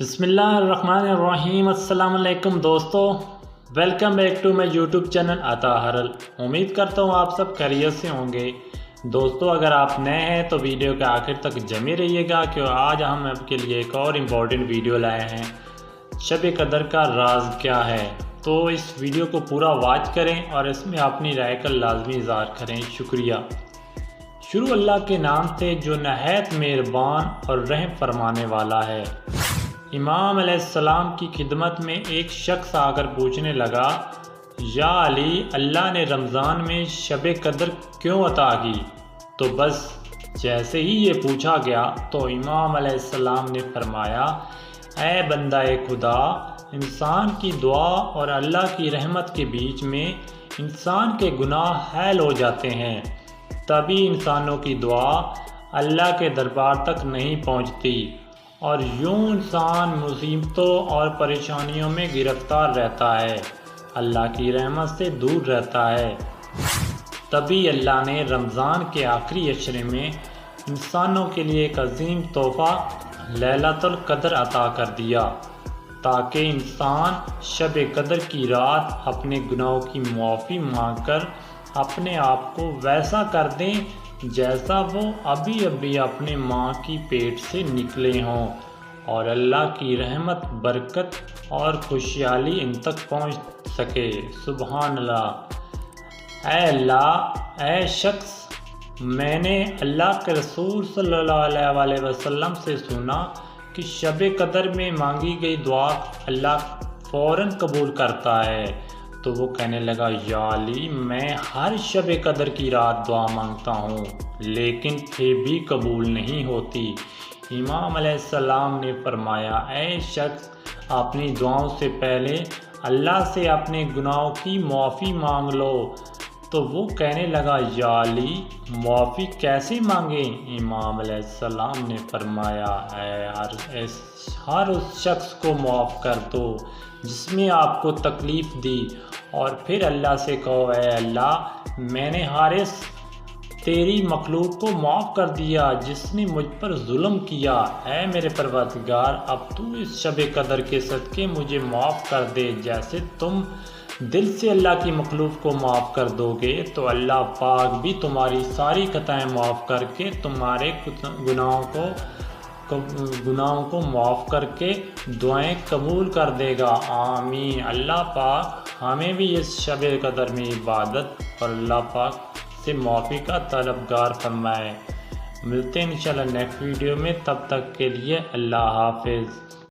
بسم اللہ الرحمن الرحیم۔ السلام علیکم دوستو، welcome back to my YouTube channel عطا حرل۔ امید کرتا ہوں آپ سب خیریت سے ہوں گے۔ دوستو اگر آپ نئے ہیں تو ویڈیو کے آخر تک جمے رہیے گا، کہ آج ہم آپ کے لیے ایک اور امپورٹنٹ ویڈیو لائے ہیں، شب قدر کا راز کیا ہے۔ تو اس ویڈیو کو پورا واچ کریں اور اس میں اپنی رائے کا لازمی اظہار کریں۔ شکریہ۔ شروع اللہ کے نام سے جو نہایت مہربان اور رحم فرمانے والا ہے۔ امام علیہ السلام کی خدمت میں ایک شخص آ کر پوچھنے لگا، یا علی، اللہ نے رمضان میں شب قدر کیوں عطا کی؟ تو بس جیسے ہی یہ پوچھا گیا تو امام علیہ السلام نے فرمایا، اے بندہ خدا، انسان کی دعا اور اللہ کی رحمت کے بیچ میں انسان کے گناہ حائل ہو جاتے ہیں، تبھی انسانوں کی دعا اللہ کے دربار تک نہیں پہنچتی، اور یوں انسان مصیبتوں اور پریشانیوں میں گرفتار رہتا ہے، اللہ کی رحمت سے دور رہتا ہے۔ تبھی اللہ نے رمضان کے آخری عشرے میں انسانوں کے لیے ایک عظیم تحفہ لیلۃ القدر عطا کر دیا، تاکہ انسان شب قدر کی رات اپنے گناہوں کی معافی مانگ کر اپنے آپ کو ویسا کر دیں جیسا وہ ابھی اپنے ماں کی پیٹ سے نکلے ہوں، اور اللہ کی رحمت، برکت اور خوشحالی ان تک پہنچ سکے۔ سبحان اللہ۔ اے اللہ، اے شخص، میں نے اللہ کے رسول صلی اللہ علیہ وسلم سے سنا کہ شب قدر میں مانگی گئی دعا اللہ فوراً قبول کرتا ہے۔ تو وہ کہنے لگا، یا علی، میں ہر شب قدر کی رات دعا مانگتا ہوں، لیکن پھر بھی قبول نہیں ہوتی۔ امام علیہ السلام نے فرمایا، اے شخص، اپنی دعاؤں سے پہلے اللہ سے اپنے گناہوں کی معافی مانگ لو۔ تو وہ کہنے لگا، یا علی، معافی کیسے مانگیں؟ امام علیہ السلام نے فرمایا، ہر اس شخص کو معاف کر دو جس نے آپ کو تکلیف دی، اور پھر اللہ سے کہو، اے اللہ، میں نے حارث تیری مخلوق کو معاف کر دیا جس نے مجھ پر ظلم کیا۔ اے میرے پروردگار، اب تو اس شب قدر کے صدقے مجھے معاف کر دے۔ جیسے تم دل سے اللہ کی مخلوق کو معاف کر دو گے تو اللہ پاک بھی تمہاری ساری خطائیں معاف کر کے تمہارے گناہوں کو معاف کر کے دعائیں قبول کر دے گا۔ آمین۔ اللہ پاک ہمیں بھی اس شب قدر میں عبادت اور اللہ پاک سے معافی کا طلبگار فرمائے۔ ملتے ہیں انشاءاللہ نیکسٹ ویڈیو میں، تب تک کے لیے اللہ حافظ۔